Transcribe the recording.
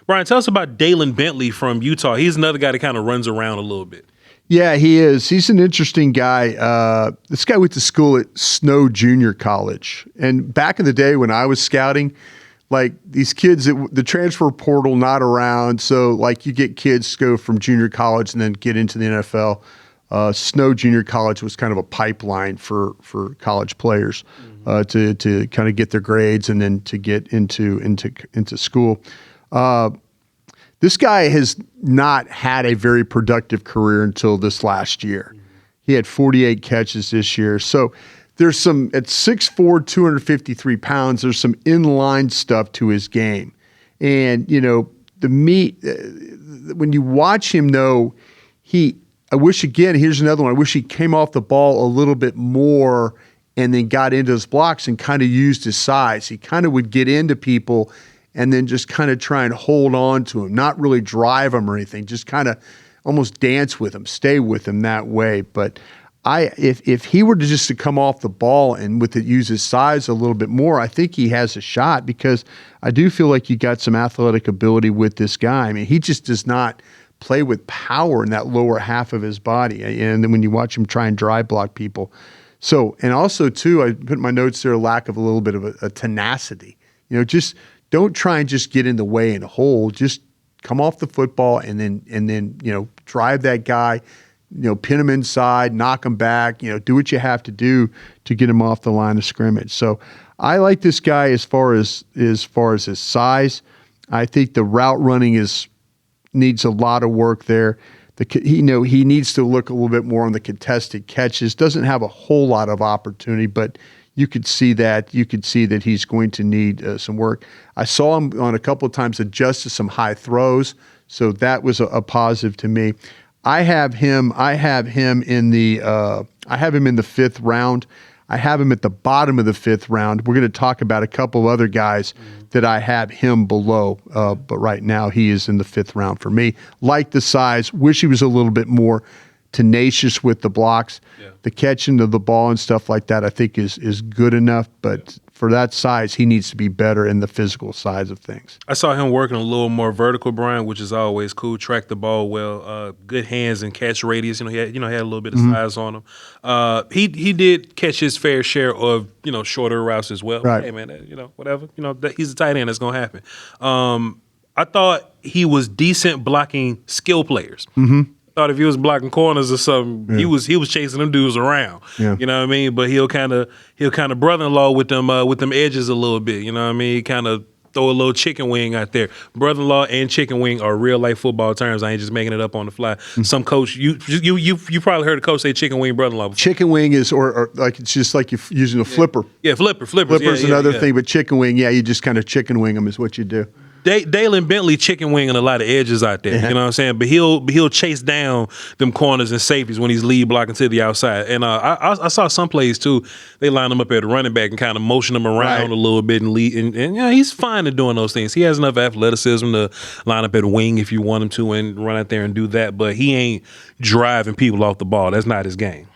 Brian, tell us about Dallen Bentley from Utah. He's another guy that kind of runs around a little bit. Yeah, he is. He's an interesting guy. This guy went to school at Snow Junior College. And back in the day when I was scouting, like these kids, the transfer portal not around. So like you get kids go from junior college and then get into the NFL. Snow Junior College was kind of a pipeline for college players to kind of get their grades and then to get into school. This guy has not had a very productive career until this last year. He had 48 catches this year. So there's some, at 6'4", 253 pounds, there's some inline stuff to his game. And, you know, the meat, when you watch him though, I wish, again, here's another one. I wish he came off the ball a little bit more and then got into his blocks and kind of used his size. He kind of would get into people and then just kind of try and hold on to him, not really drive him or anything, just kind of almost dance with him, stay with him that way. But if he were to come off the ball and use his size a little bit more, I think he has a shot, because I do feel like you got some athletic ability with this guy. I mean, he just does not play with power in that lower half of his body. And then when you watch him try and drive block people. So, and also too, I put in my notes there, a lack of a little bit of a tenacity. You know, just don't try and just get in the way and hold. Just come off the football and then you know, drive that guy, you know, pin him inside, knock him back, you know, do what you have to do to get him off the line of scrimmage. So I like this guy as far as his size. I think the route running needs a lot of work there. He needs to look a little bit more on the contested catches. Doesn't have a whole lot of opportunity, but you could see that. You could see that he's going to need some work. I saw him on a couple of times adjust to some high throws, so that was a positive to me. I have him in the 5th round. I have him at the bottom of the 5th round. We're going to talk about a couple of other guys that I have him below, but right now he is in the 5th round for me. Like the size, wish he was a little bit more tenacious with the blocks. Yeah. The catching of the ball and stuff like that I think is good enough, but for that size, he needs to be better in the physical side of things. I saw him working a little more vertical, Brian, which is always cool. Track the ball well, good hands and catch radius. He had a little bit of size on him. He did catch his fair share of shorter routes as well. Right. Hey man, whatever. He's a tight end. That's gonna happen. I thought he was decent blocking skill players. Thought if he was blocking corners or something, he was chasing them dudes around. Yeah. You know what I mean? But he'll kind of brother-in-law with them edges a little bit. You know what I mean? He kind of throw a little chicken wing out there. Brother-in-law and chicken wing are real life football terms. I ain't just making it up on the fly. Some coach, you probably heard a coach say chicken wing brother-in-law before. Chicken wing is or like it's just like you're using a flipper. Yeah, flippers. Flipper's another thing, but chicken wing, you just kind of chicken wing them is what you do. Dallen Bentley chicken winging a lot of edges out there. You know what I'm saying? But he'll chase down them corners and safeties when he's lead blocking to the outside. And I saw some plays too. They line him up at the running back and kind of motion him around a little bit and lead. And he's fine at doing those things. He has enough athleticism to line up at a wing if you want him to and run out there and do that. But he ain't driving people off the ball. That's not his game.